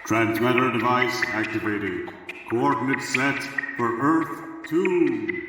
Transmitter device activated. Coordinates set for Earth 2.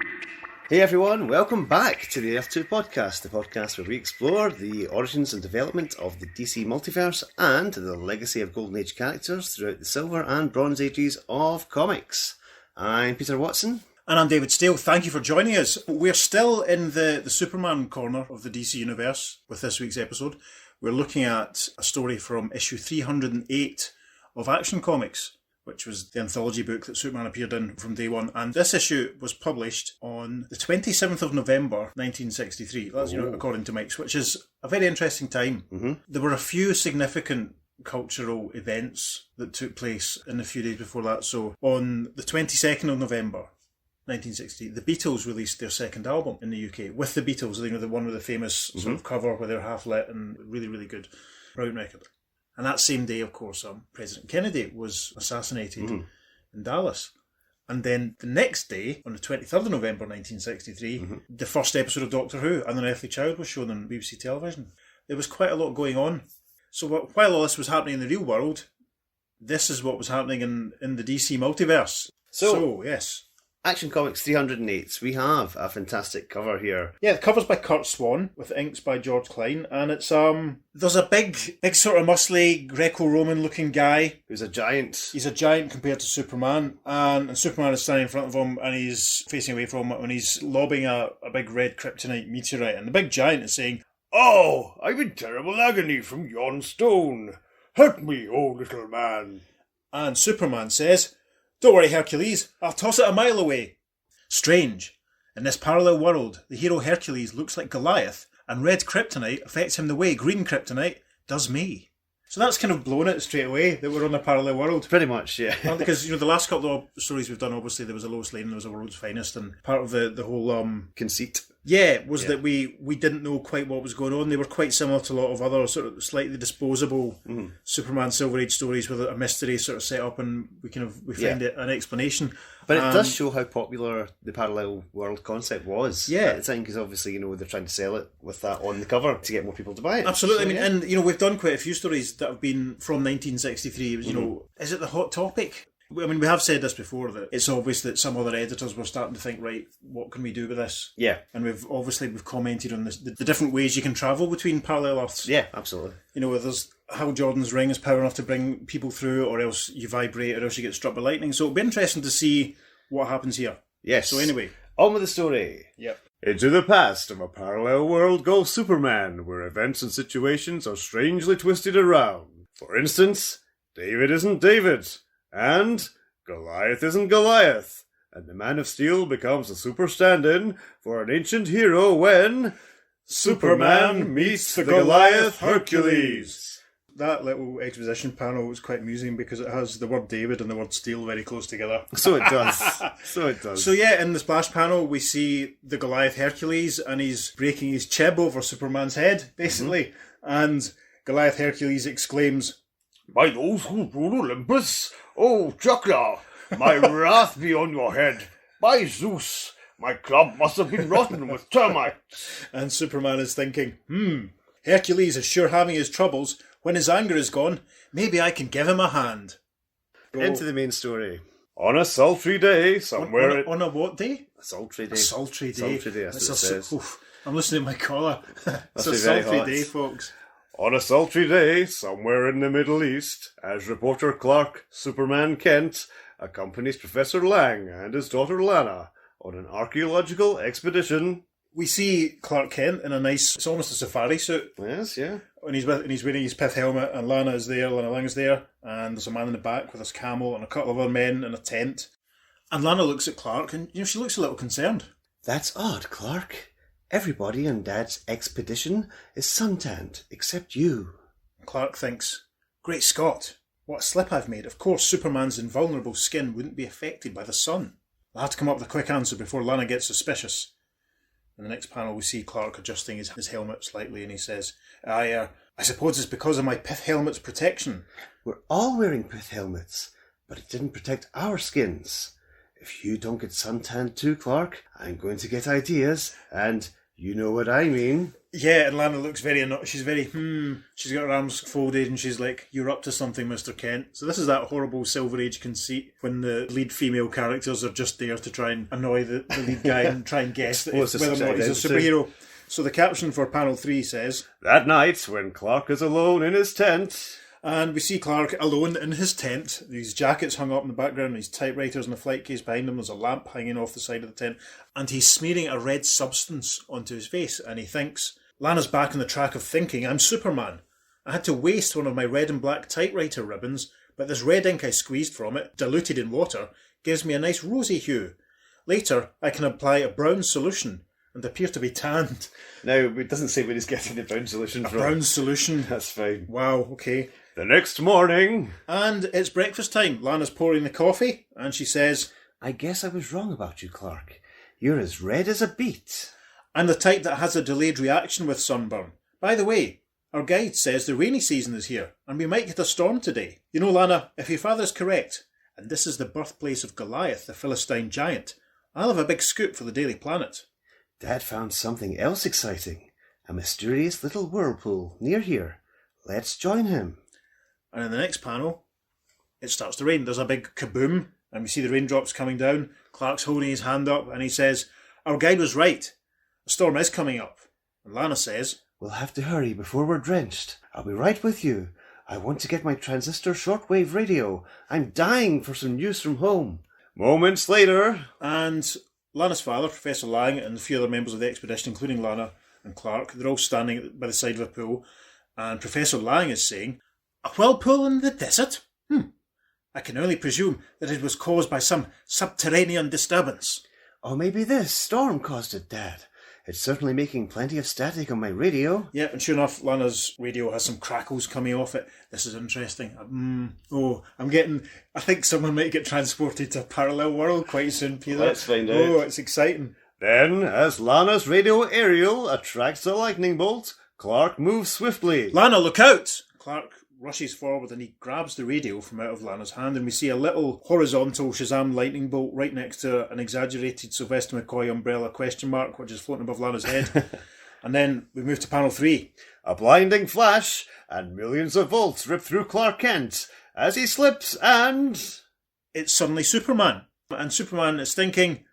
Hey everyone, welcome back to the Earth 2 podcast, the podcast where we explore the origins and development of the DC multiverse and the legacy of Golden Age characters throughout the Silver and Bronze Ages of comics. I'm Peter Watson. And I'm David Steele. Thank you for joining us. We're still in the Superman corner of the DC universe with this week's episode. We're looking at a story from issue 308 of Action Comics, which was the anthology book that Superman appeared in from day one. And this issue was published on the 27th of November, 1963. That's, according to Mike's, which is a very interesting time. Mm-hmm. There were a few significant cultural events that took place in the few days before that. So on the 22nd of November, 1960, the Beatles released their second album in the UK with the Beatles, the one with the famous sort of cover where they're half lit and really, really good brown record. And that same day, of course, President Kennedy was assassinated in Dallas. And then the next day, on the 23rd of November 1963, the first episode of Doctor Who, An Unearthly Child, was shown on BBC television. There was quite a lot going on. So while all this was happening in the real world, this is what was happening in the DC multiverse. So yes. Action Comics 308. We have a fantastic cover here. Yeah, the cover's by Kurt Swan with inks by George Klein, and it's there's a big sort of muscly Greco-Roman looking guy who's a giant. He's a giant compared to Superman, and Superman is standing in front of him, and he's facing away from him, and he's lobbing a big red kryptonite meteorite, and the big giant is saying, "Oh, I'm in terrible agony from yon stone. Help me, oh little man." And Superman says, "Don't worry, Hercules, I'll toss it a mile away." Strange. In this parallel world, the hero Hercules looks like Goliath, and red kryptonite affects him the way green kryptonite does me. So that's kind of blown it straight away, that we're on a parallel world. Pretty much, yeah. Well, because, the last couple of stories we've done, obviously, there was a Lois Lane and there was a World's Finest, and part of the whole conceit. Yeah, was that we didn't know quite what was going on. They were quite similar to a lot of other sort of slightly disposable Superman Silver Age stories with a mystery sort of set up, and we find an explanation. But it does show how popular the parallel world concept was at the time, because obviously, they're trying to sell it with that on the cover to get more people to buy it. Absolutely. So, and we've done quite a few stories that have been from 1963. It was, is it the hot topic? I mean, we have said this before, that it's obvious that some other editors were starting to think, right, what can we do with this? Yeah. And we've commented on this, the different ways you can travel between parallel Earths. Yeah, absolutely. There's Hal Jordan's ring is power enough to bring people through, or else you vibrate, or else you get struck by lightning. So it'll be interesting to see what happens here. Yes. So anyway. On with the story. Yep. Into the past of a parallel world goes Superman, where events and situations are strangely twisted around. For instance, David isn't David, and Goliath isn't Goliath, and the Man of Steel becomes a super stand-in for an ancient hero when Superman meets the Goliath-Hercules. That little exposition panel was quite amusing because it has the word David and the word Steel very close together. So it does. So yeah, in the splash panel we see the Goliath-Hercules, and he's breaking his chib over Superman's head, basically. And Goliath-Hercules exclaims, "By those who rule Olympus, oh Chakra, my wrath be on your head. By Zeus, my club must have been rotten with termites." And Superman is thinking, Hercules is sure having his troubles. When his anger is gone, maybe I can give him a hand. Into the main story. On a sultry day, somewhere... On a what day? A sultry day. A sultry day. Sultry day, that's what it says. I'm listening to my collar. It's a very sultry hot. day, folks. On a sultry day, somewhere in the Middle East, as reporter Clark Superman Kent accompanies Professor Lang and his daughter Lana on an archaeological expedition. We see Clark Kent in a nice, it's almost a safari suit. Yes, yeah. And he's wearing his Pith helmet, and Lana Lang is there, and there's a man in the back with his camel and a couple of other men in a tent. And Lana looks at Clark, and she looks a little concerned. "That's odd, Clark. Everybody on Dad's expedition is suntanned, except you." Clark thinks, "Great Scott, what a slip I've made. Of course, Superman's invulnerable skin wouldn't be affected by the sun. I'll have to come up with a quick answer before Lana gets suspicious." In the next panel, we see Clark adjusting his helmet slightly, and he says, I suppose it's because of my Pith Helmet's protection." "We're all wearing Pith helmets, but it didn't protect our skins. If you don't get suntanned too, Clark, I'm going to get ideas, and You know what I mean. Yeah, and Lana looks very annoyed. She's very, she's got her arms folded and she's like, you're up to something, Mr. Kent. So this is that horrible Silver Age conceit when the lead female characters are just there to try and annoy the lead guy and try and guess whether or not he's a superhero. So the caption for panel 3 says, That night, when Clark is alone in his tent... And we see Clark alone in his tent. These jackets hung up in the background, these typewriters in a flight case behind him. There's a lamp hanging off the side of the tent. And he's smearing a red substance onto his face. And he thinks, Lana's back on the track of thinking, I'm Superman. I had to waste one of my red and black typewriter ribbons, but this red ink I squeezed from it, diluted in water, gives me a nice rosy hue. Later, I can apply a brown solution and appear to be tanned. Now, it doesn't say where he's getting the brown solution from. Brown solution. That's fine. Wow, okay. The next morning... And it's breakfast time. Lana's pouring the coffee, and she says, I guess I was wrong about you, Clark. You're as red as a beet. I'm the type that has a delayed reaction with sunburn. By the way, our guide says the rainy season is here, and we might get a storm today. You know, Lana, if your father is correct, and this is the birthplace of Goliath, the Philistine giant, I'll have a big scoop for the Daily Planet. Dad found something else exciting. A mysterious little whirlpool near here. Let's join him. And in the next panel, it starts to rain. There's a big kaboom, and we see the raindrops coming down. Clark's holding his hand up, and he says, our guide was right. A storm is coming up. And Lana says, We'll have to hurry before we're drenched. I'll be right with you. I want to get my transistor shortwave radio. I'm dying for some news from home. Moments later... And Lana's father, Professor Lang, and a few other members of the expedition, including Lana and Clark, they're all standing by the side of a pool. And Professor Lang is saying, a whirlpool in the desert? I can only presume that it was caused by some subterranean disturbance. Or maybe this storm caused it, Dad. It's certainly making plenty of static on my radio. Yeah, and sure enough, Lana's radio has some crackles coming off it. This is interesting. I think someone might get transported to a parallel world quite soon, Peter. Let's find out. Oh, it's exciting. Then, as Lana's radio aerial attracts a lightning bolt, Clark moves swiftly. Lana, look out! Clark rushes forward and he grabs the radio from out of Lana's hand, and we see a little horizontal Shazam lightning bolt right next to an exaggerated Sylvester McCoy umbrella question mark, which is floating above Lana's head. And then we move to panel 3. A blinding flash, and millions of volts rip through Clark Kent as he slips, and... It's suddenly Superman. And Superman is thinking,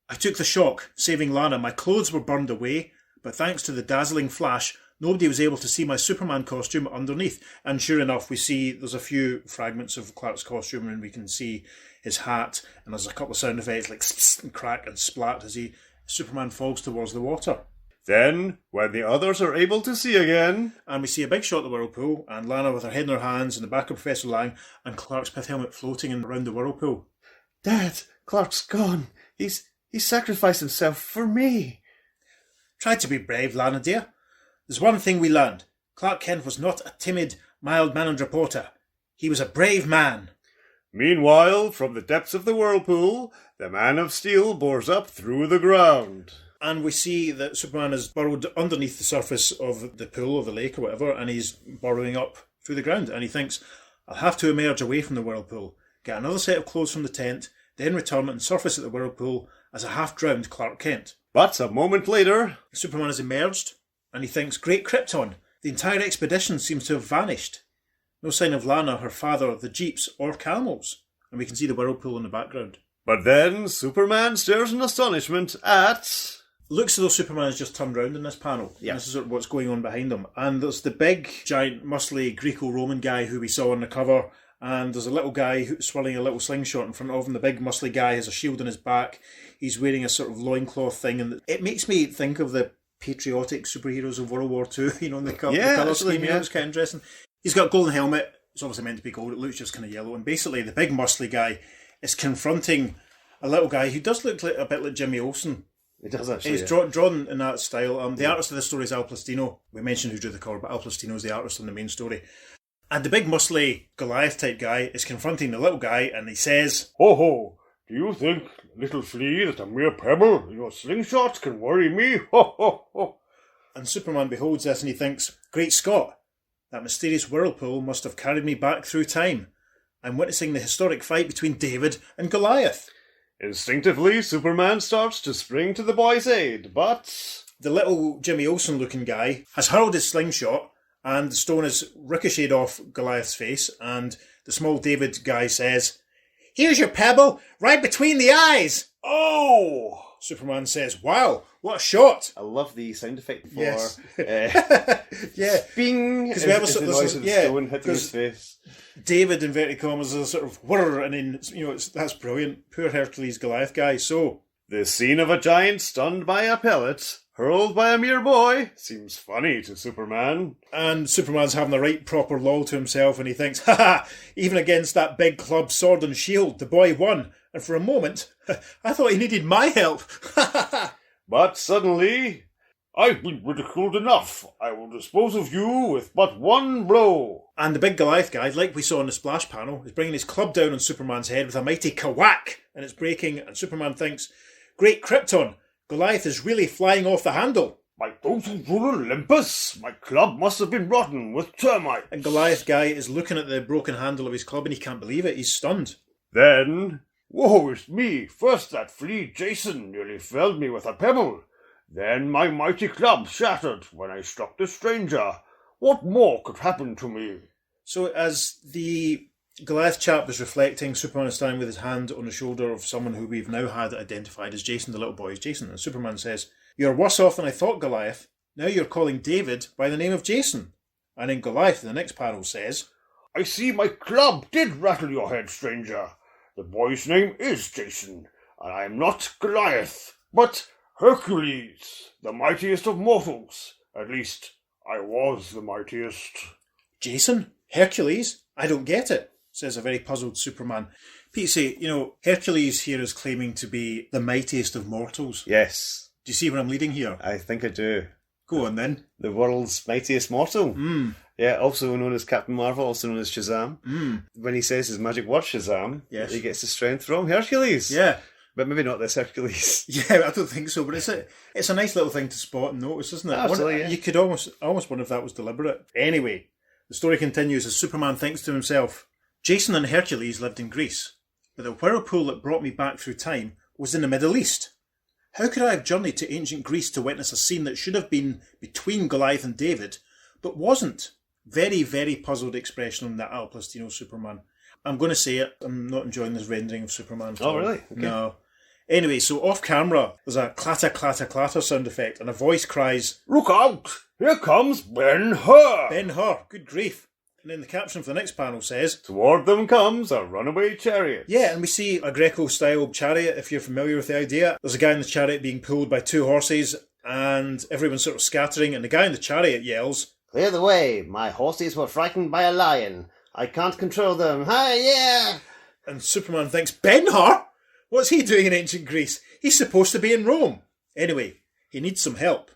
I took the shock, saving Lana. My clothes were burned away, but thanks to the dazzling flash, nobody was able to see my Superman costume underneath. And sure enough, we see there's a few fragments of Clark's costume, and we can see his hat, and there's a couple of sound effects like and crack and splat as Superman falls towards the water. Then, when the others are able to see again... And we see a big shot of the whirlpool, and Lana with her head in her hands in the back of Professor Lang, and Clark's pith helmet floating around the whirlpool. Dad, Clark's gone. He's sacrificed himself for me. Try to be brave, Lana dear. There's one thing we learned. Clark Kent was not a timid, mild-mannered reporter. He was a brave man. Meanwhile, from the depths of the whirlpool, the Man of Steel bores up through the ground. And we see that Superman is burrowed underneath the surface of the pool or the lake or whatever, and he's burrowing up through the ground. And he thinks, I'll have to emerge away from the whirlpool, get another set of clothes from the tent, then return and surface at the whirlpool as a half-drowned Clark Kent. But a moment later... Superman has emerged, and he thinks, great Krypton, the entire expedition seems to have vanished. No sign of Lana, her father, the jeeps, or camels. And we can see the whirlpool in the background. But then Superman stares in astonishment at... Looks as though Superman has just turned round in this panel. Yeah. This is what's going on behind him. And there's the big, giant, muscly Greco-Roman guy who we saw on the cover. And there's a little guy swirling a little slingshot in front of him. The big, muscly guy has a shield on his back. He's wearing a sort of loincloth thing. And it makes me think of the patriotic superheroes of World War II, you know, in the colour scheme. Yeah, it's kind of interesting. He's got a golden helmet. It's obviously meant to be gold. It looks just kind of yellow. And basically, the big, muscly guy is confronting a little guy who does look like a bit like Jimmy Olsen. It does actually. He's drawn in that style. The artist of the story is Al Plastino. We mentioned who drew the cover, but Al Plastino is the artist on the main story. And the big muscly Goliath type guy is confronting the little guy, and he says, Ho ho! Do you think, little flea, that a mere pebble in your slingshot can worry me? Ho ho ho! And Superman beholds this and he thinks, Great Scott! That mysterious whirlpool must have carried me back through time. I'm witnessing the historic fight between David and Goliath. Instinctively, Superman starts to spring to the boy's aid, but... The little Jimmy Olsen looking guy has hurled his slingshot and the stone has ricocheted off Goliath's face, and the small David guy says, "Here's your pebble, right between the eyes." Oh! Superman says, "Wow, what a shot." I love the sound effect for Yes. Yeah. bing. Because Is we have the noise of the stone hitting his face. David, inverted commas, is a sort of whirr, and then, that's brilliant. Poor Hercules Goliath guy. So, The scene of a giant stunned by a pellet, hurled by a mere boy, seems funny to Superman. and Superman's having the right proper lol to himself, and he thinks, "Ha, even against that big club, sword and shield, the boy won. And for a moment, I thought he needed my help." But suddenly, I've been ridiculed enough. I will dispose of you with but one blow. And the big Goliath guy, like we saw in the splash panel, is bringing his club down on Superman's head with a mighty kawak, and it's breaking, and Superman thinks, "Great Krypton, Goliath is really flying off the handle." By those who rule Olympus, my club must have been rotten with termites. And Goliath guy is looking at the broken handle of his club, and he can't believe it. He's stunned. then, Woe is me! First that flea Jason nearly felled me with a pebble. Then my mighty club shattered when I struck the stranger. What more could happen to me? So as the Goliath chap is reflecting, Superman is standing with his hand on the shoulder of someone who we've now had identified as Jason, the little boy is Jason. And Superman says, "You're worse off than I thought, Goliath. Now you're calling David by the name of Jason." And then Goliath, in the next panel, says, I see my club did rattle your head, stranger. The boy's name is Jason, and I am not Goliath, but Hercules, the mightiest of mortals. At least, I was the mightiest. "Jason? Hercules? I don't get it," says a very puzzled Superman. Pete say, Hercules here is claiming to be the mightiest of mortals. Yes, Do you see where I'm leading here? I think I do. Go on then. The world's mightiest mortal. Yeah, also known as Captain Marvel, also known as Shazam. When he says his magic word Shazam, Yes. he gets his strength from Hercules. Yeah. But maybe not this Hercules. Yeah, I don't think so, but it's a nice little thing to spot and notice, isn't it? Absolutely, yeah. You could almost wonder if that was deliberate. Anyway, the story continues as Superman thinks to himself, "Jason and Hercules lived in Greece, but the whirlpool that brought me back through time was in the Middle East. How could I have journeyed to ancient Greece to witness a scene that should have been between Goliath and David, but wasn't?" Very, very puzzled expression on that Al Plastino Superman. I'm going to say it, I'm not enjoying this rendering of Superman. Oh, really? Okay. No. Anyway, so off camera, there's a clatter, clatter, clatter sound effect, and a voice cries, Look out! Here comes Ben-Hur! "Ben-Hur, good grief." And then the caption for the next panel says, toward them comes a runaway chariot. yeah, and we see a Greco-style chariot, if you're familiar with the idea. There's a guy in the chariot being pulled by two horses, and everyone's sort of scattering, and the guy in the chariot yells, Clear the way. My horses were frightened by a lion. I can't control them. Hi, yeah! and Superman thinks, "Ben-Hur? What's he doing in ancient Greece? He's supposed to be in Rome." Anyway, he needs some help.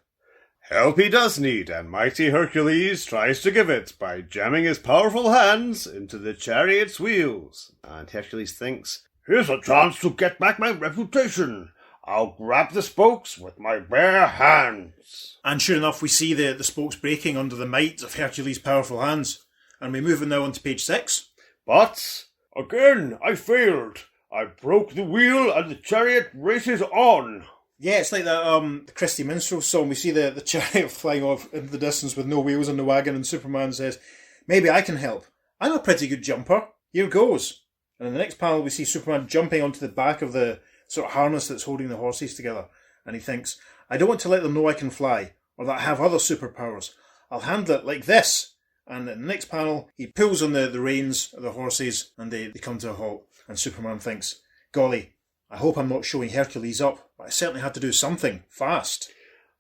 Help he does need, and mighty Hercules tries to give it by jamming his powerful hands into the chariot's wheels. And Hercules thinks, Here's a chance to get back my reputation. I'll grab the spokes with my bare hands. And sure enough, we see the spokes breaking under the might of Hercules' powerful hands. And we're moving now on to page 6. But, again, I failed. I broke the wheel and the chariot races on. Yeah, it's like that the Christy Minstrel song. We see the chariot flying off into the distance with no wheels on the wagon, and Superman says, "Maybe I can help. I'm a pretty good jumper. Here goes." And in the next panel, we see Superman jumping onto the back of the sort of harness that's holding the horses together. And he thinks, "I don't want to let them know I can fly, or that I have other superpowers. I'll handle it like this." And in the next panel, he pulls on the reins of the horses, and they come to a halt. And Superman thinks, "Golly, I hope I'm not showing Hercules up, but I certainly had to do something fast."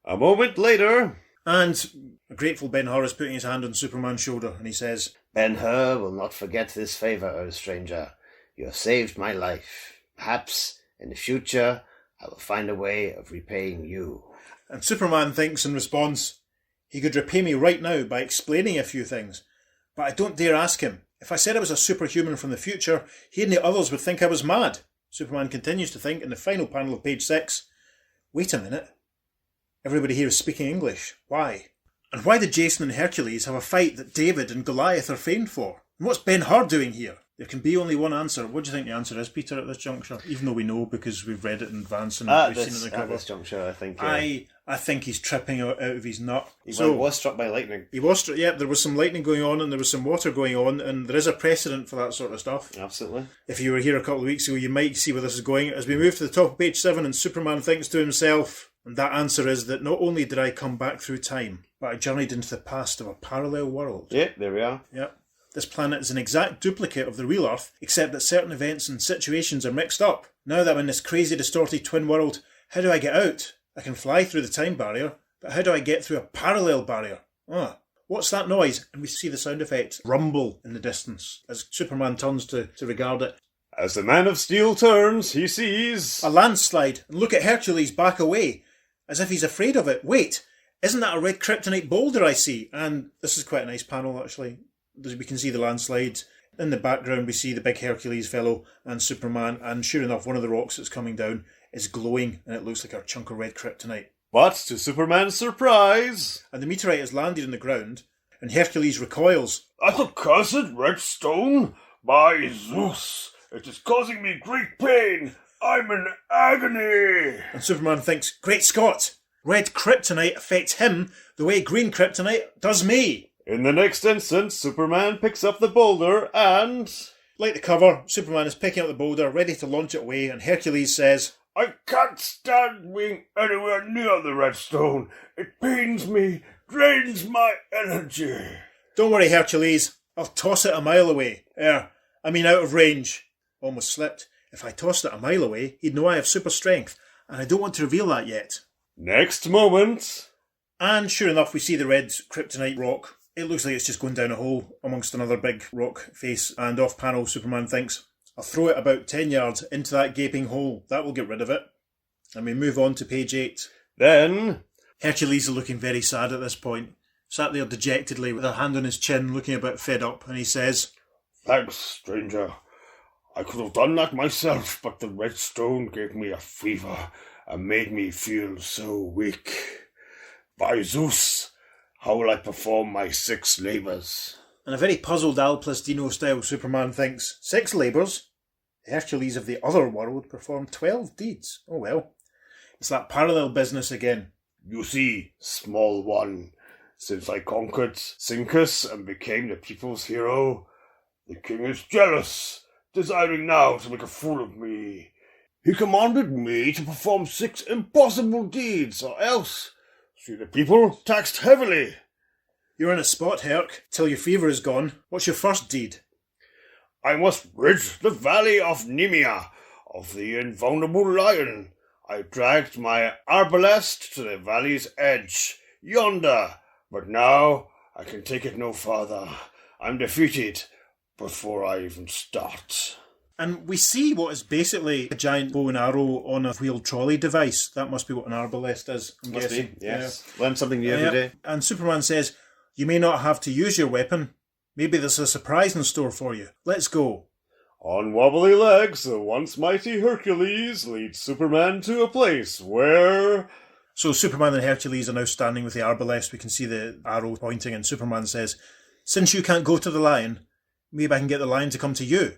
A moment later, And a grateful Ben-Hur is putting his hand on Superman's shoulder, and he says, Ben-Hur will not forget this favour, O stranger. You have saved my life. Perhaps, in the future, I will find a way of repaying you. and Superman thinks in response, "He could repay me right now by explaining a few things, but I don't dare ask him. If I said I was a superhuman from the future, he and the others would think I was mad." Superman continues to think in the final panel of page 6, "Wait a minute. Everybody here is speaking English. Why? And why did Jason and Hercules have a fight that David and Goliath are famed for? And what's Ben-Hur doing here? There can be only one answer. What do you think the answer is, Peter, at this juncture? Even though we know because we've read it in advance and we've seen it in the At cover. this juncture, I think. I think he's tripping out of his nut. He was struck by lightning. He was struck, yeah, there was some lightning going on and there was some water going on, and there is a precedent for that sort of stuff. Absolutely. If you were here a couple of weeks ago, you might see where this is going. As we move to the top of page 7, and Superman thinks to himself, and that answer is that not only did I come back through time, but I journeyed into the past of a parallel world. Yeah, there we are. Yep. This planet is an exact duplicate of the real Earth, except that certain events and situations are mixed up. Now that I'm in this crazy, distorted twin world, how do I get out? I can fly through the time barrier, but how do I get through a parallel barrier? What's that noise? And we see the sound effect rumble in the distance as Superman turns to regard it. As the Man of Steel turns, he sees A landslide, and look at Hercules back away, as if he's afraid of it. Wait, isn't that a red kryptonite boulder I see? And this is quite a nice panel, actually. We can see the landslide. In the background, we see the big Hercules fellow and Superman, and sure enough, one of the rocks that's coming down is glowing, and it looks like a chunk of red kryptonite. But to Superman's surprise, And the meteorite has landed on the ground, and Hercules recoils. That accursed red stone? By Zeus, it is causing me great pain. I'm in agony. And Superman thinks, Great Scott! Red kryptonite affects him the way green kryptonite does me. in the next instant, Superman picks up the boulder and... Like the cover, Superman is picking up the boulder, ready to launch it away, and Hercules says, I can't stand being anywhere near the red stone. It pains me, drains my energy. Don't worry, Hercules, I'll toss it a mile away. Out of range. Almost slipped. If I tossed it a mile away, he'd know I have super strength, and I don't want to reveal that yet. Next moment... And sure enough, we see the red kryptonite rock. It looks like it's just going down a hole amongst another big rock face, and off panel, Superman thinks, I'll throw it about 10 yards into that gaping hole. That will get rid of it. And we move on to page 8. Then... Hercules is looking very sad at this point. Sat there dejectedly with a hand on his chin, looking a bit fed up, and he says, Thanks, stranger. I could have done that myself, but the red stone gave me a fever and made me feel so weak. By Zeus, how will I perform my 6 labours? In a very puzzled Al Plastino style, Superman thinks, 6 labours? The Hercules of the other world performed 12 deeds. Oh well. It's that parallel business again. You see, small one, since I conquered Syncus and became the people's hero, the king is jealous, desiring now to make a fool of me. He commanded me to perform 6 impossible deeds, or else see the people taxed heavily. You're in a spot, Herc, till your fever is gone. What's your first deed? I must rid the valley of Nemea of the invulnerable lion. I dragged my arbalest to the valley's edge, yonder, but now I can take it no farther. I'm defeated before I even start. And we see what is basically a giant bow and arrow on a wheeled trolley device. That must be what an arbalest is, I'm Must guessing. be, yes. Learn something new Yeah. every day. And Superman says, you may not have to use your weapon. Maybe there's a surprise in store for you. Let's go. On wobbly legs, the once mighty Hercules leads Superman to a place where... So Superman and Hercules are now standing with the arbalest. We can see the arrow pointing, and Superman says, since you can't go to the lion, maybe I can get the lion to come to you.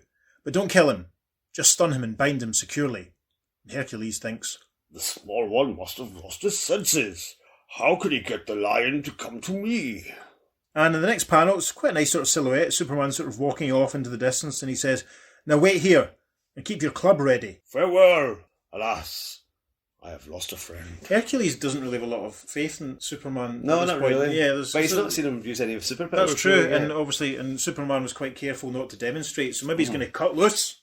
But don't kill him. Just stun him and bind him securely. And Hercules thinks, The small one must have lost his senses. How could he get the lion to come to me? and in the next panel, it's quite a nice sort of silhouette. Superman sort of walking off into the distance, and he says, now wait here, and keep your club ready. Farewell. Alas, I have lost a friend. Hercules doesn't really have a lot of faith in Superman. No, at this not point. really. Yeah, But he's not seen him use any of his superpowers. That's true, really, yeah. and obviously, and Superman was quite careful not to demonstrate, so maybe he's going to cut loose.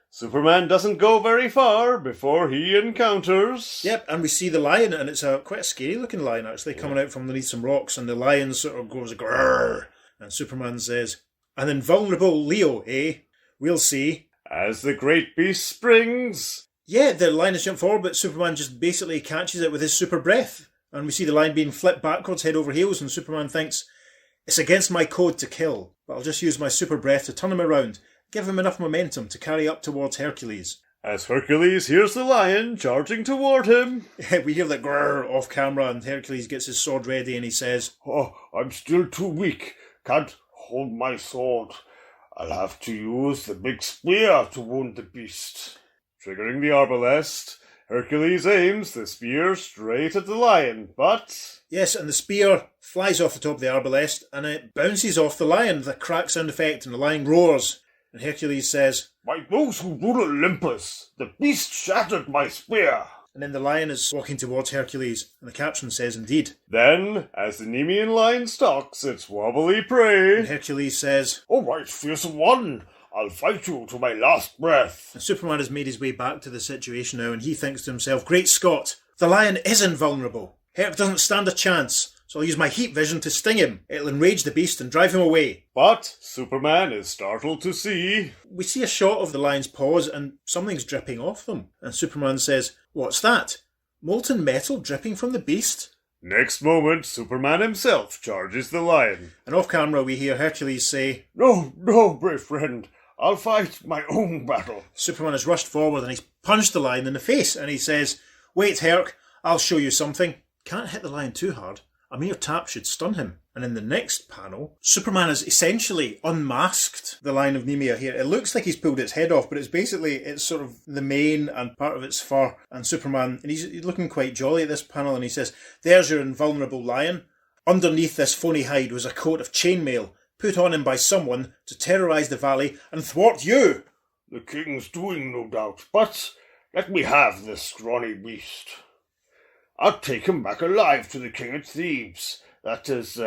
Superman doesn't go very far before he encounters... Yep, and we see the lion, and it's quite a scary looking lion actually, coming out from underneath some rocks, and the lion sort of goes grrr, and Superman says, an invulnerable Leo, eh? We'll see. As the great beast springs... Yeah, the lion has jumped forward, but Superman just basically catches it with his super breath, and we see the lion being flipped backwards, head over heels, and Superman thinks, it's against my code to kill, but I'll just use my super breath to turn him around, give him enough momentum to carry up towards Hercules. As Hercules hears the lion charging toward him... We hear that grrr off camera, and Hercules gets his sword ready, and he says, Oh, I'm still too weak. Can't hold my sword. I'll have to use the big spear to wound the beast. Triggering the arbalest, Hercules aims the spear straight at the lion, but... Yes, and the spear flies off the top of the arbalest, and it bounces off the lion with a crack sound effect, and the lion roars. And Hercules says, By those who rule Olympus, the beast shattered my spear. and then the lion is walking towards Hercules, and the caption says, indeed. Then, as the Nemean lion stalks its wobbly prey... And Hercules says, All right, fearsome one, I'll fight you to my last breath. and Superman has made his way back to the situation now, and he thinks to himself, Great Scott, the lion is invulnerable. Herc doesn't stand a chance, so I'll use my heat vision to sting him. It'll enrage the beast and drive him away. But Superman is startled to see... We see a shot of the lion's paws, and something's dripping off them. And Superman says, What's that? Molten metal dripping from the beast? Next moment, Superman himself charges the lion. And off camera we hear Hercules say, No, no, brave friend, I'll fight my own battle. Superman has rushed forward and he's punched the lion in the face, and he says, Wait, Herc, I'll show you something. Can't hit the lion too hard. A mere tap should stun him. And in the next panel, Superman has essentially unmasked the lion of Nemea here. It looks like he's pulled its head off, but it's sort of the mane and part of its fur. And Superman, and he's looking quite jolly at this panel, and he says, There's your invulnerable lion. Underneath this phony hide was a coat of chainmail, put on him by someone to terrorise the valley and thwart you. The king's doing, no doubt, but let me have this scrawny beast. I'll take him back alive to the king at Thebes. That is,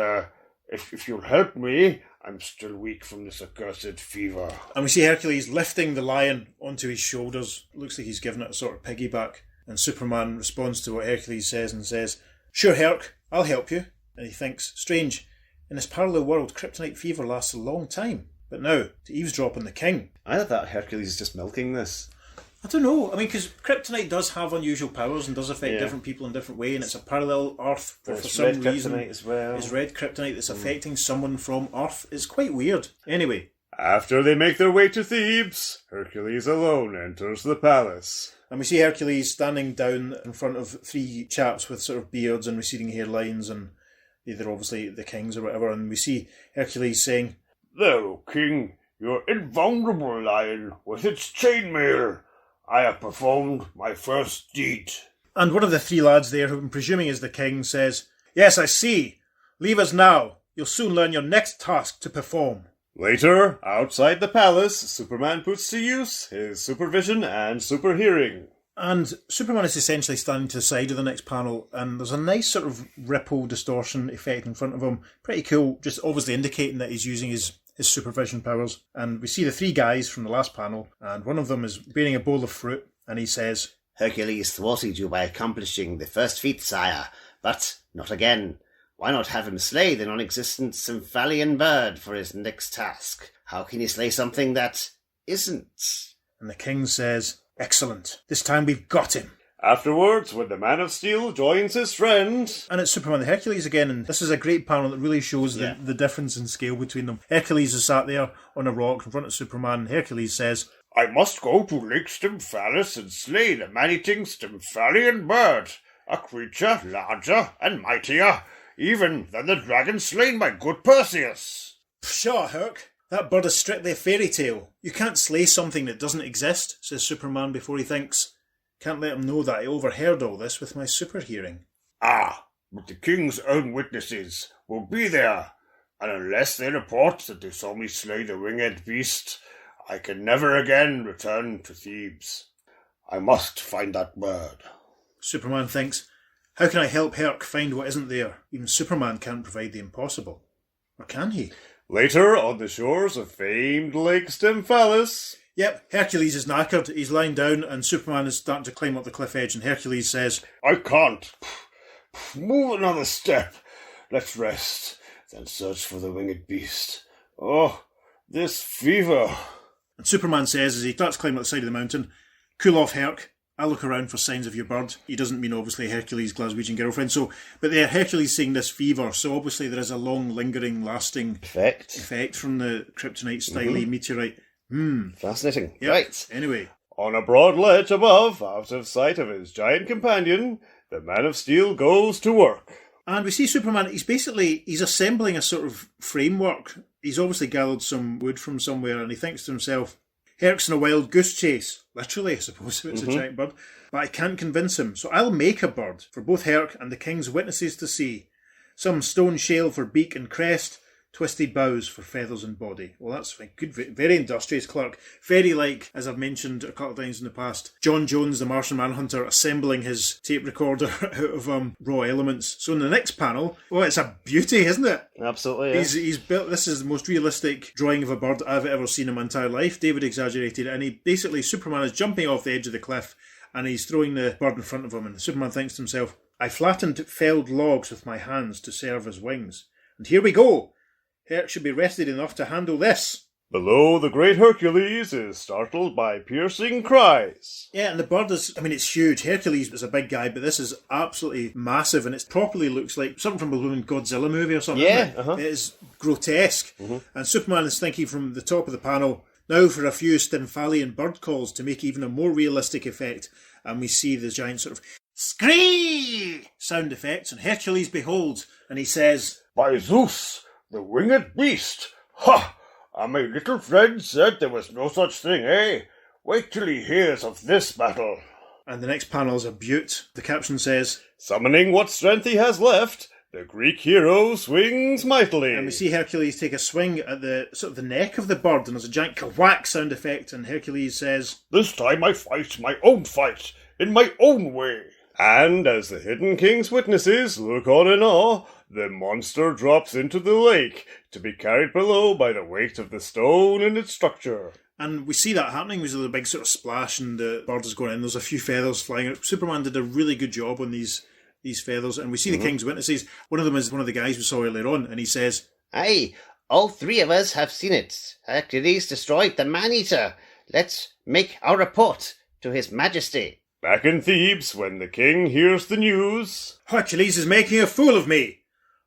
if you'll help me, I'm still weak from this accursed fever. And we see Hercules lifting the lion onto his shoulders. Looks like he's giving it a sort of piggyback. And Superman responds to what Hercules says and says, Sure, Herc, I'll help you. And he thinks, strange, in this parallel world, kryptonite fever lasts a long time. But now, to eavesdrop on the king. I thought Hercules is just milking this. I don't know. I mean, because kryptonite does have unusual powers and does affect Yeah. different people in different ways, and it's a parallel Earth for It's some red reason. kryptonite as well. It's red kryptonite that's affecting someone from Earth. It's quite weird. Anyway, After they make their way to Thebes, Hercules alone enters the palace. and we see Hercules standing down in front of three chaps with sort of beards and receding hairlines, and they're obviously the kings or whatever, and we see Hercules saying, There, O king, your invulnerable lion with its chainmail. I have performed my first deed. and one of the three lads there, who I'm presuming is the king, says, Yes, I see. Leave us now. You'll soon learn your next task to perform. Later, outside the palace, Superman puts to use his supervision and super hearing. And Superman is essentially standing to the side of the next panel, and there's a nice sort of ripple distortion effect in front of him. Pretty cool, just obviously indicating that he's using his supervision powers. And we see the three guys from the last panel, and one of them is bearing a bowl of fruit, and he says, Hercules thwarted you by accomplishing the first feat, sire, but not again. Why not have him slay the non-existent Symphalian bird for his next task? How can you slay something that isn't? And the king says, Excellent. This time we've got him. Afterwards, when the Man of Steel joins his friend... And it's Superman and Hercules again, and this is a great panel that really shows the difference in scale between them. Hercules is sat there on a rock in front of Superman, and Hercules says, I must go to Lake Stymphalis and slay the man-eating Stymphalian bird, a creature larger and mightier even than the dragon slain by good Perseus. Pshaw, Herc. That bird is strictly a fairy tale. You can't slay something that doesn't exist, says Superman before he thinks. Can't let him know that I overheard all this with my super hearing. Ah, but the king's own witnesses will be there, and unless they report that they saw me slay the winged beast, I can never again return to Thebes. I must find that bird. Superman thinks, how can I help Herc find what isn't there? Even Superman can't provide the impossible. Or can he? Later, on the shores of famed Lake Stymphalis... Yep, Hercules is knackered, he's lying down, and Superman is starting to climb up the cliff edge, and Hercules says, I can't. Move another step. Let's rest, then search for the winged beast. Oh, this fever. And Superman says, as he starts climbing up the side of the mountain, cool off, Herc. I'll look around for signs of your bird. He doesn't mean, obviously, Hercules' Glaswegian girlfriend. But there, Hercules seeing this fever, so obviously there is a long, lingering, lasting effect from the kryptonite-styly meteorite. Fascinating. Yep. Right. Anyway. On a broad ledge above, out of sight of his giant companion, the Man of Steel goes to work. And we see Superman, he's assembling a sort of framework He's obviously gathered some wood from somewhere, and he thinks to himself, Herc's in a wild goose chase. Literally, I suppose, if it's a giant bird. But I can't convince him, so I'll make a bird for both Herc and the king's witnesses to see. Some stone shale for beak and crest, twisted boughs for feathers and body. Well, that's fine. Good, very industrious clerk. Very like, as I've mentioned a couple of times in the past, John Jones, the Martian Manhunter, assembling his tape recorder out of raw elements. So in the next panel, well, it's a beauty, isn't it? Absolutely, yeah. He's built, this is the most realistic drawing of a bird I've ever seen in my entire life. David exaggerated it, and he basically, Superman is jumping off the edge of the cliff, and he's throwing the bird in front of him, and Superman thinks to himself, I flattened felled logs with my hands to serve as wings. And here we go! Herc should be rested enough to handle this. Below, the great Hercules is startled by piercing cries. Yeah, and the bird is, I mean, it's huge. Hercules is a big guy, but this is absolutely massive, and it properly looks like something from a blooming Godzilla movie or something. Yeah, It is grotesque. And Superman is thinking from the top of the panel, now for a few Stymphalian bird calls to make even a more realistic effect. And we see the giant sort of scream sound effects, and Hercules beholds, and he says, By Zeus, the winged beast! Ha! And my little friend said there was no such thing, eh? Wait till he hears of this battle. and the next panel is a beaut. The caption says, Summoning what strength he has left, the Greek hero swings mightily. and we see Hercules take a swing at the sort of the neck of the bird, and there's a giant whack sound effect, and Hercules says, This time I fight my own fight, in my own way. And as the Hidden King's witnesses look on in awe, the monster drops into the lake, to be carried below by the weight of the stone and its structure. and we see that happening. We see the big sort of splash, and the bird is going in. There's a few feathers flying out. Superman did a really good job on these feathers, and we see the King's witnesses. One of them is one of the guys we saw earlier on, and he says, Aye, all three of us have seen it. Hercules destroyed the man-eater. Let's make our report to his majesty. Back in Thebes, when the king hears the news, Hercules is making a fool of me.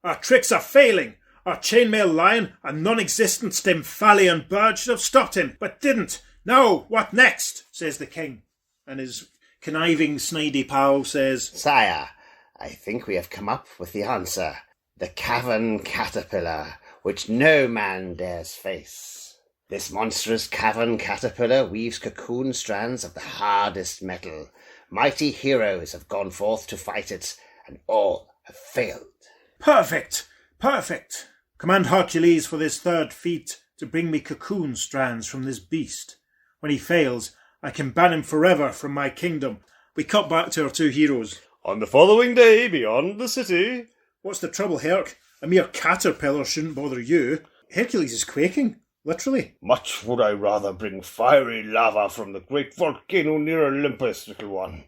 Our tricks are failing. Our chainmail lion, a non-existent Stymphalian bird, should have stopped him, but didn't. Now, what next? Says the king. And his conniving, snidey pal says, Sire, I think we have come up with the answer. The cavern caterpillar, which no man dares face. This monstrous cavern caterpillar weaves cocoon strands of the hardest metal. Mighty heroes have gone forth to fight it, and all have failed. Perfect! Perfect! Command Hercules for this third feat to bring me cocoon strands from this beast. When he fails, I can ban him forever from my kingdom. We cut back to our two heroes. on the following day beyond the city, What's the trouble, Herc? A mere caterpillar shouldn't bother you. Hercules is quaking, literally. Much would I rather bring fiery lava from the great volcano near Olympus, little one.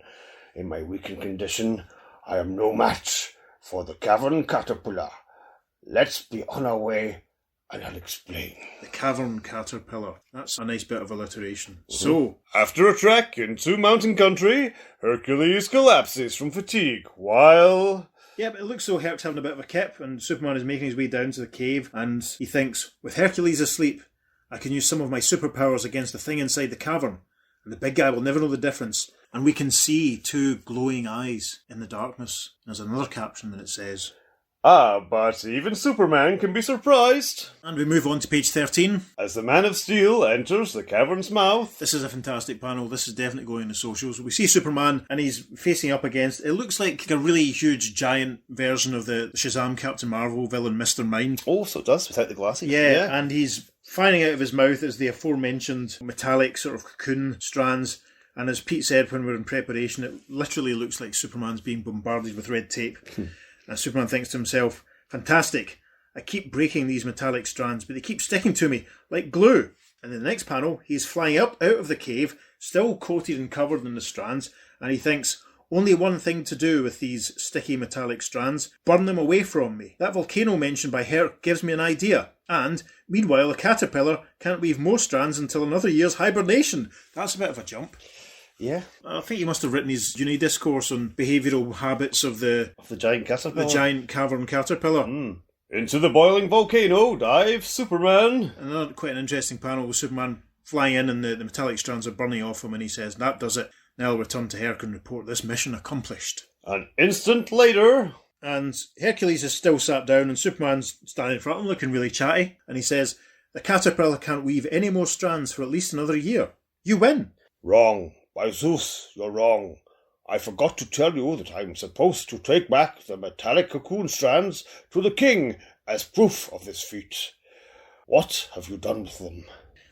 In my weakened condition, I am no match for the cavern caterpillar. Let's be on our way, and I'll explain. The cavern caterpillar. That's a nice bit of alliteration. So, after a trek into mountain country, Hercules collapses from fatigue, while... yeah, but it looks so Herc's having a bit of a kip, and Superman is making his way down to the cave, and he thinks, with Hercules asleep, I can use some of my superpowers against the thing inside the cavern, and the big guy will never know the difference. And we can see two glowing eyes in the darkness. There's another caption that it says, Ah, but even Superman can be surprised. and we move on to page 13. As the Man of Steel enters the cavern's mouth, This is a fantastic panel. This is definitely going to socials. We see Superman, and he's facing up against, it looks like a really huge, giant version of the Shazam Captain Marvel villain, Mr. Mind. Oh, so it does, without the glasses. Yeah, and he's firing out of his mouth as the aforementioned metallic sort of cocoon strands. And as Pete said when we were in preparation, it literally looks like Superman's being bombarded with red tape. And Superman thinks to himself, fantastic, I keep breaking these metallic strands, but they keep sticking to me like glue. And in the next panel, he's flying up out of the cave, still coated and covered in the strands, and he thinks, only one thing to do with these sticky metallic strands, burn them away from me. That volcano mentioned by Herc gives me an idea. And, meanwhile, a caterpillar can't weave more strands until another year's hibernation. That's a bit of a jump. Yeah, I think he must have written his uni discourse on behavioural habits of the of the giant caterpillar. giant cavern caterpillar. into the boiling volcano dives Superman. Another quite an interesting panel with Superman flying in and the metallic strands are burning off him, and he says, that does it. Now I'll return to Herc and report this mission accomplished. An instant later, And Hercules is still sat down and Superman's standing in front of him looking really chatty. And he says, the caterpillar can't weave any more strands for at least another year. You win. Wrong. By Zeus, you're wrong. I forgot to tell you that I'm supposed to take back the metallic cocoon strands to the king as proof of this feat. What have you done with them?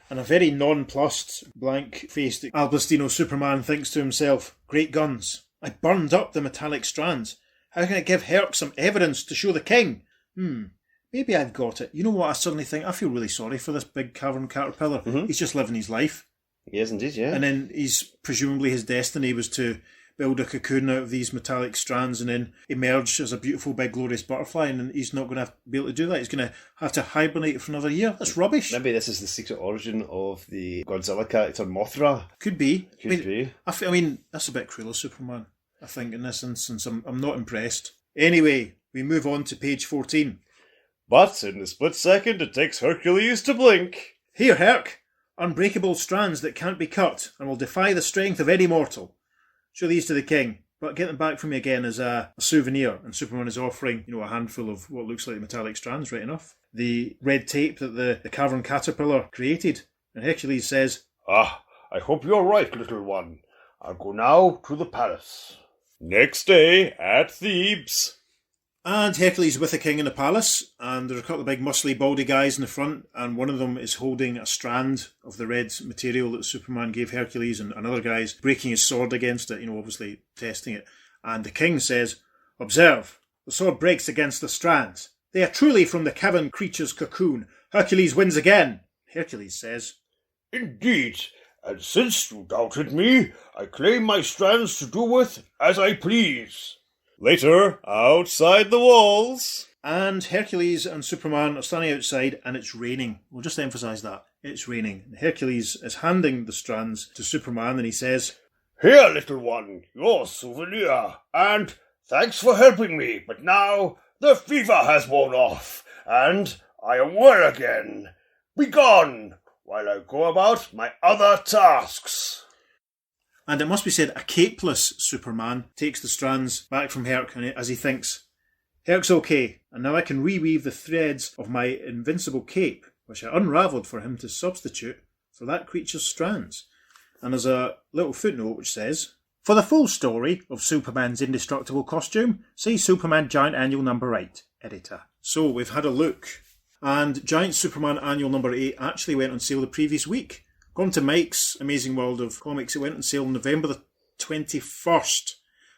And a very nonplussed, blank-faced Albastino Superman thinks to himself, great guns. I burned up the metallic strands. How can I give Herc some evidence to show the king? Maybe I've got it. You know what I suddenly think? I feel really sorry for this big cavern caterpillar. He's just living his life. He is indeed, yeah. And then presumably his destiny was to build a cocoon out of these metallic strands and then emerge as a beautiful big glorious butterfly, and he's not going to be able to do that. He's going to have to hibernate for another year. That's rubbish. Maybe this is the secret origin of the Godzilla character Mothra. Could be. Could be. I mean, that's a bit cruel of Superman, I think, in this instance. I'm not impressed. Anyway, we move on to page 14. But in the split second it takes Hercules to blink. Here, Herc, unbreakable strands that can't be cut and will defy the strength of any mortal. Show these to the king, but get them back from me again as a souvenir. And Superman is offering, a handful of what looks like metallic strands, right enough. The red tape that the cavern caterpillar created. And Hercules says, I hope you're right, little one. I'll go now to the palace. Next day at Thebes. And Hercules with the king in the palace, and there are a couple of big muscly baldy guys in the front, and one of them is holding a strand of the red material that Superman gave Hercules, and another guy's breaking his sword against it, obviously testing it. And the king says, observe, the sword breaks against the strands. They are truly from the cavern creature's cocoon. Hercules wins again. Hercules says, Indeed, and since you doubted me, I claim my strands to do with as I please. Later, outside the walls. And Hercules and Superman are standing outside and it's raining. We'll just emphasise that. It's raining. And Hercules is handing the strands to Superman and he says, Here, little one, your souvenir, and thanks for helping me, but now the fever has worn off, and I am well again. Begone, while I go about my other tasks. And it must be said, a capeless Superman takes the strands back from Herc as he thinks, Herc's okay, and now I can reweave the threads of my invincible cape, which I unravelled for him to substitute for that creature's strands. And there's a little footnote which says, for the full story of Superman's indestructible costume, see Superman Giant Annual number 8, editor. So we've had a look, and Giant Superman Annual number 8 actually went on sale the previous week. Gone to Mike's Amazing World of Comics, it went on sale on November the 21st,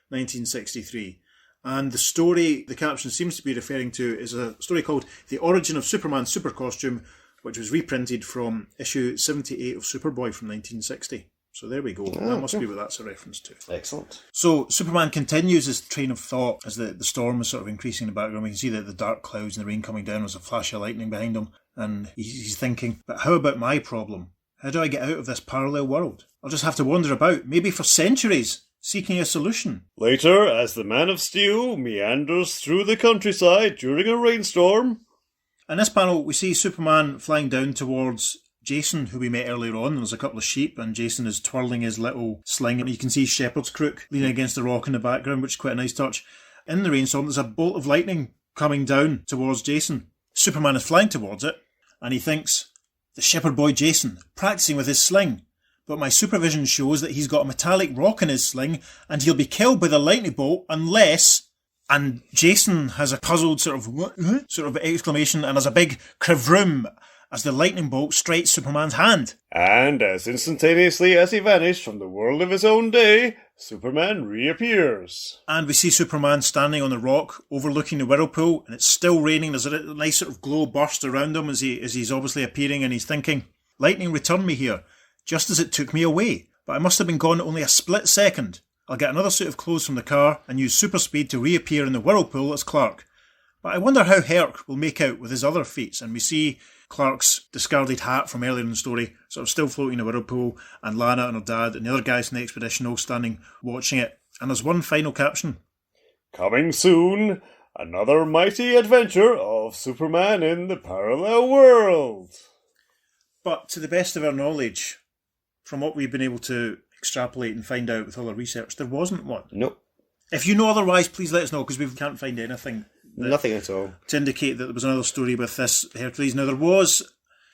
1963. And the story the caption seems to be referring to is a story called The Origin of Superman's Super Costume, which was reprinted from issue 78 of Superboy from 1960. So there we go. That must be what that's a reference to. Excellent. So Superman continues his train of thought as the storm is sort of increasing in the background. We can see that the dark clouds and the rain coming down. There's a flash of lightning behind him. And he's thinking, but how about my problem? How do I get out of this parallel world? I'll just have to wander about, maybe for centuries, seeking a solution. Later, as the Man of Steel meanders through the countryside during a rainstorm. In this panel, we see Superman flying down towards Jason, who we met earlier on. There's a couple of sheep, and Jason is twirling his little sling. And you can see Shepherd's Crook leaning against a rock in the background, which is quite a nice touch. In the rainstorm, there's a bolt of lightning coming down towards Jason. Superman is flying towards it, and he thinks, the shepherd boy Jason, practising with his sling. But my supervision shows that he's got a metallic rock in his sling, and he'll be killed by the lightning bolt unless... And Jason has a puzzled sort of exclamation, and there's a big kravroom as the lightning bolt strikes Superman's hand. And as instantaneously as he vanished from the world of his own day, Superman reappears. And we see Superman standing on the rock overlooking the whirlpool, and it's still raining. There's a nice sort of glow burst around him as he's obviously appearing, and he's thinking, lightning returned me here, just as it took me away. But I must have been gone only a split second. I'll get another suit of clothes from the car and use super speed to reappear in the whirlpool as Clark. But I wonder how Herc will make out with his other feats. And we see Clark's discarded hat from earlier in the story sort of still floating in the whirlpool, and Lana and her dad and the other guys in the expedition all standing watching it. And there's one final caption. Coming soon, another mighty adventure of Superman in the parallel world. But to the best of our knowledge, from what we've been able to extrapolate and find out with all our research, there wasn't one. Nope. If you know otherwise, please let us know, because we can't find anything Nothing at all. to indicate that there was another story with this Hercules. Now, there was...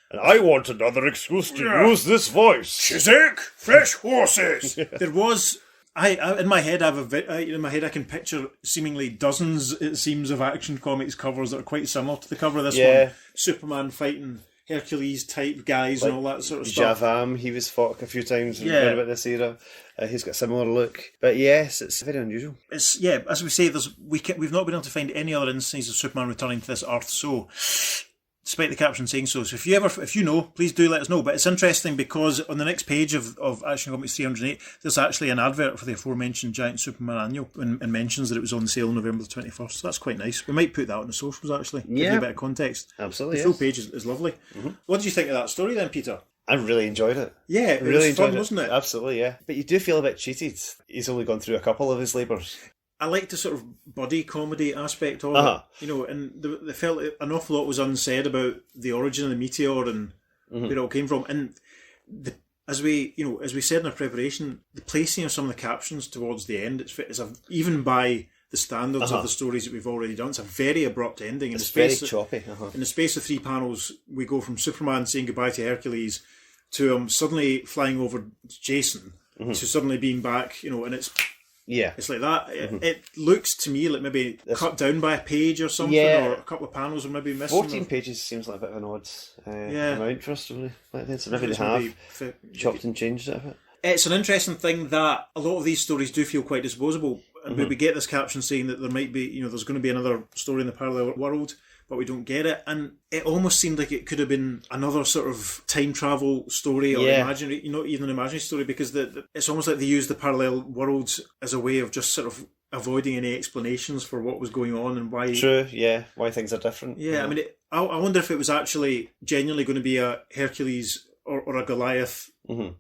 And I want another excuse to use this voice. Chiswick, fresh horses. There was... I in my head I can picture seemingly dozens, it seems, of Action Comics covers that are quite similar to the cover of this one. Superman fighting Hercules type guys and all that sort of stuff. Javam, he was fought a few times Yeah. about this era. He's got a similar look. But yes, it's very unusual. It's as we say, we've not been able to find any other instances of Superman returning to this Earth. So, despite the caption saying so, if you know, please do let us know. But it's interesting because on the next page of Action Comics 308, there's actually an advert for the aforementioned Giant Superman Annual and mentions that it was on sale November the 21st. So that's quite nice. We might put that on the socials actually. Give you a bit of context. Absolutely. The full page is lovely. Mm-hmm. What did you think of that story then, Peter? I really enjoyed it. Yeah, it really was fun, enjoyed wasn't it? Absolutely, yeah. But you do feel a bit cheated. He's only gone through a couple of his labours. I liked the sort of buddy comedy aspect of it, and they felt an awful lot was unsaid about the origin of the meteor and where it all came from. And as we said in our preparation, the placing of some of the captions towards the end, even by the standards of the stories that we've already done, it's a very abrupt ending. It's very choppy. In the space of 3 panels, we go from Superman saying goodbye to Hercules to him suddenly flying over Jason to suddenly being back, and it's like that. It looks to me like maybe cut down by a page or something, or a couple of panels are maybe missing. 14 pages seems like a bit of an odd amount for us, really. So maybe they have chopped and changed it a bit. It's an interesting thing that a lot of these stories do feel quite disposable, and we get this caption saying that there might be, there's going to be another story in the parallel world, but we don't get it. And it almost seemed like it could have been another sort of time travel story or imaginary, even an imaginary story, because it's almost like they used the parallel worlds as a way of just sort of avoiding any explanations for what was going on and why. True, yeah, why things are different. Yeah, I mean, I wonder if it was actually genuinely going to be a Hercules or a Goliath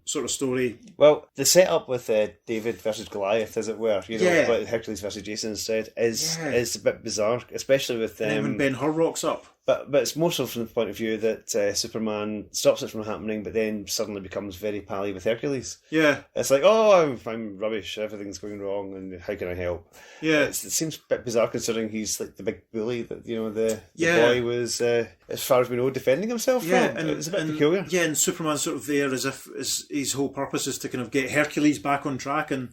sort of story. Well, the setup with David versus Goliath, as it were, like Hercules versus Jason instead, is a bit bizarre, especially with and then when Ben-Hur rocks up. But it's more so from the point of view that Superman stops it from happening, but then suddenly becomes very pally with Hercules. Yeah, it's like, I'm rubbish, everything's going wrong, and how can I help? Yeah, it seems a bit bizarre considering he's like the big bully that the boy was, as far as we know, defending himself from. And it's a bit peculiar. Yeah, and Superman's sort of there as if his whole purpose is to kind of get Hercules back on track and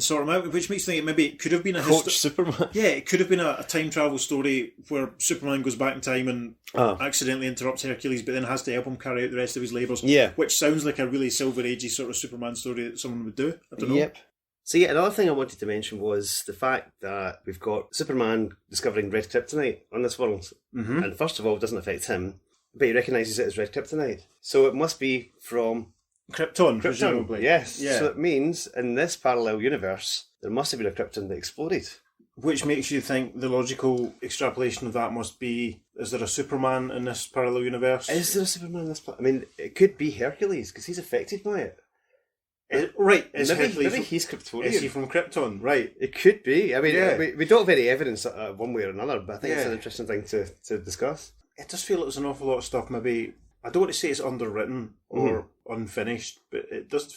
sort him out, which makes me think maybe it could have been Superman. Yeah, it could have been a time travel story where Superman goes back in time and accidentally interrupts Hercules, but then has to help him carry out the rest of his labours. Yeah, which sounds like a really Silver Agey sort of Superman story that someone would do. I don't know. Yep. So another thing I wanted to mention was the fact that we've got Superman discovering red kryptonite on this world, and first of all, it doesn't affect him, but he recognises it as red kryptonite. So it must be from Krypton, presumably. Yes. Yeah. So it means in this parallel universe there must have been a Krypton that exploded. Which makes you think the logical extrapolation of that must be, is there a Superman in this parallel universe? Is there a Superman in this I mean, it could be Hercules, because he's affected by it. Right. Maybe he's Kryptonian. Is he from Krypton? Right. It could be. I mean, we don't have any evidence one way or another, but I think it's an interesting thing to discuss. It does feel like there's an awful lot of stuff, maybe, I don't want to say it's underwritten or unfinished, but it does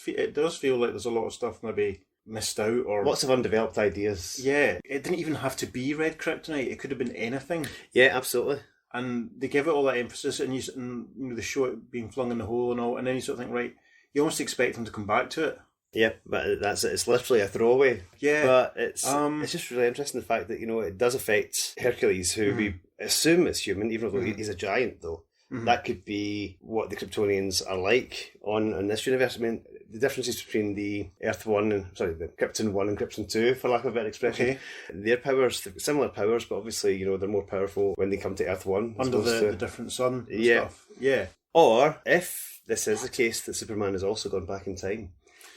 feel like there's a lot of stuff maybe missed out, or lots of undeveloped ideas. Yeah, it didn't even have to be red kryptonite. It could have been anything. Yeah, absolutely. And they give it all that emphasis, and they show it being flung in the hole and all, and then you sort of think, right, you almost expect them to come back to it. Yeah, but that's it. It's literally a throwaway. Yeah, but it's just really interesting the fact that it does affect Hercules, who we assume is human, even though he's a giant, though. That could be what the Kryptonians are like in this universe. I mean, the differences between the the Krypton 1 and Krypton 2, for lack of a better expression. Their powers, similar powers, but obviously, they're more powerful when they come to Earth 1. Under the different sun and stuff. Yeah. Or, if this is the case that Superman has also gone back in time,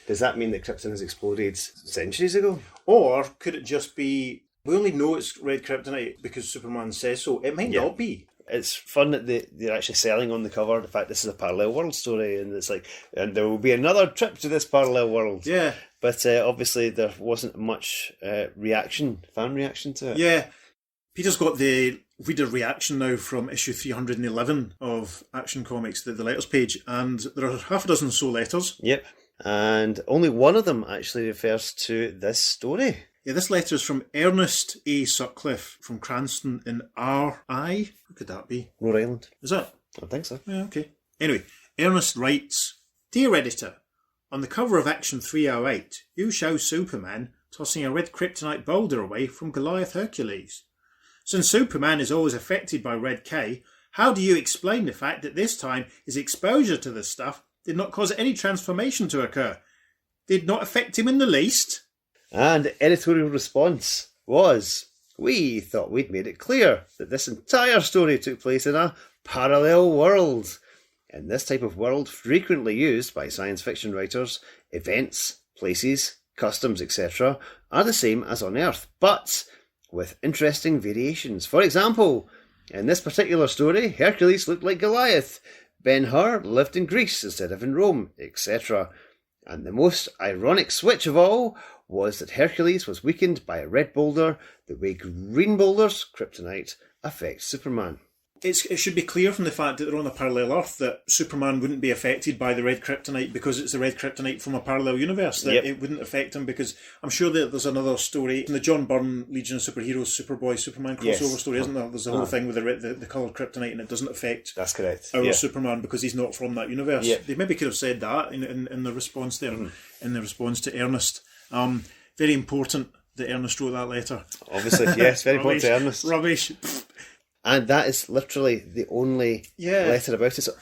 does that mean that Krypton has exploded centuries ago? Or could it just be, we only know it's red kryptonite because Superman says so. It might not be. It's fun that they're actually selling on the cover the fact this is a parallel world story, and it's like, and there will be another trip to this parallel world. Yeah. But obviously there wasn't much fan reaction to it. Yeah. Peter's got the reader reaction now from issue 311 of Action Comics, the letters page, and there are half a dozen so letters. Yep. And only one of them actually refers to this story. Yeah, this letter is from Ernest A. Sutcliffe from Cranston in RI. Who could that be? Rhode Island. Is that? I think so. Yeah, okay. Anyway, Ernest writes, Dear Editor, on the cover of Action 308, you show Superman tossing a red kryptonite boulder away from Goliath-Hercules. Since Superman is always affected by red K, how do you explain the fact that this time his exposure to this stuff did not cause any transformation to occur? Did not affect him in the least? And the editorial response was, we thought we'd made it clear that this entire story took place in a parallel world. In this type of world frequently used by science fiction writers, events, places, customs, etc. are the same as on Earth, but with interesting variations. For example, in this particular story, Hercules looked like Goliath, Ben-Hur lived in Greece instead of in Rome, etc. And the most ironic switch of all was that Hercules was weakened by a red boulder the way green boulders, kryptonite, affect Superman. It should be clear from the fact that they're on a parallel Earth that Superman wouldn't be affected by the red kryptonite because it's the red kryptonite from a parallel universe. That It wouldn't affect him because I'm sure that there's another story in the John Byrne Legion of Superheroes Superboy Superman crossover story, isn't there? There's a whole thing with the coloured kryptonite and it doesn't affect That's correct. our Superman because he's not from that universe. Yeah. They maybe could have said that in the response there, in the response to Ernest. Very important that Ernest wrote that letter. Obviously, yes, very important to Ernest. Rubbish. And that is literally the only letter about it. So,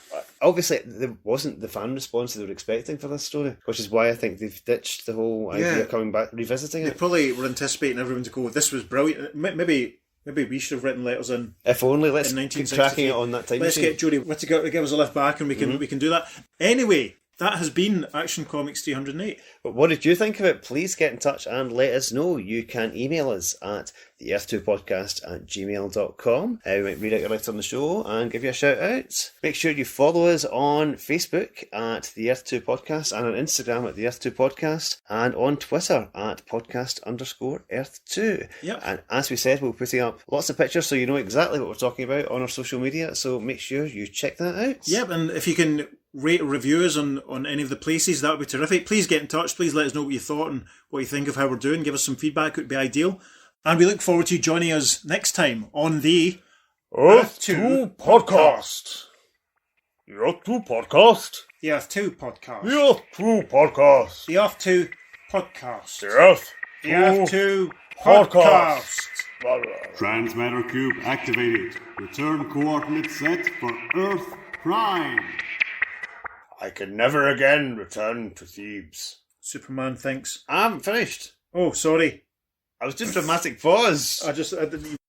obviously, there wasn't the fan response they were expecting for this story, which is why I think they've ditched the whole idea of coming back, revisiting They it. probably were anticipating everyone to go, this was brilliant. Maybe we should have written letters in. If only, let's in keep tracking it on that time Let's machine. get Jodie Whittaker to give us a lift back and we can do that. Anyway, that has been Action Comics 308. But what did you think of it? Please get in touch and let us know. You can email us at theearth2podcast@gmail.com. We might read out your letter on the show and give you a shout out. Make sure you follow us on Facebook at the Earth2 Podcast and on Instagram at the Earth2 Podcast and on Twitter at podcast_Earth2. Yep. And as we said, we're putting up lots of pictures so you know exactly what we're talking about on our social media. So make sure you check that out. Yep, and if you can rate or review us on any of the places, that would be terrific. Please get in touch. Please let us know what you thought and what you think of how we're doing. Give us some feedback. It would be ideal. And we look forward to you joining us next time on the Earth2 Podcast. The Earth2 Podcast. The Earth2 Podcast. The Earth2 Podcast. The Earth2 Podcast. The Earth. The Earth2 Podcast. Podcast. Transmatter cube activated. Return coordinates set for Earth Prime. I can never again return to Thebes. Superman thinks. I'm finished. Oh, sorry. I was doing dramatic pause. I didn't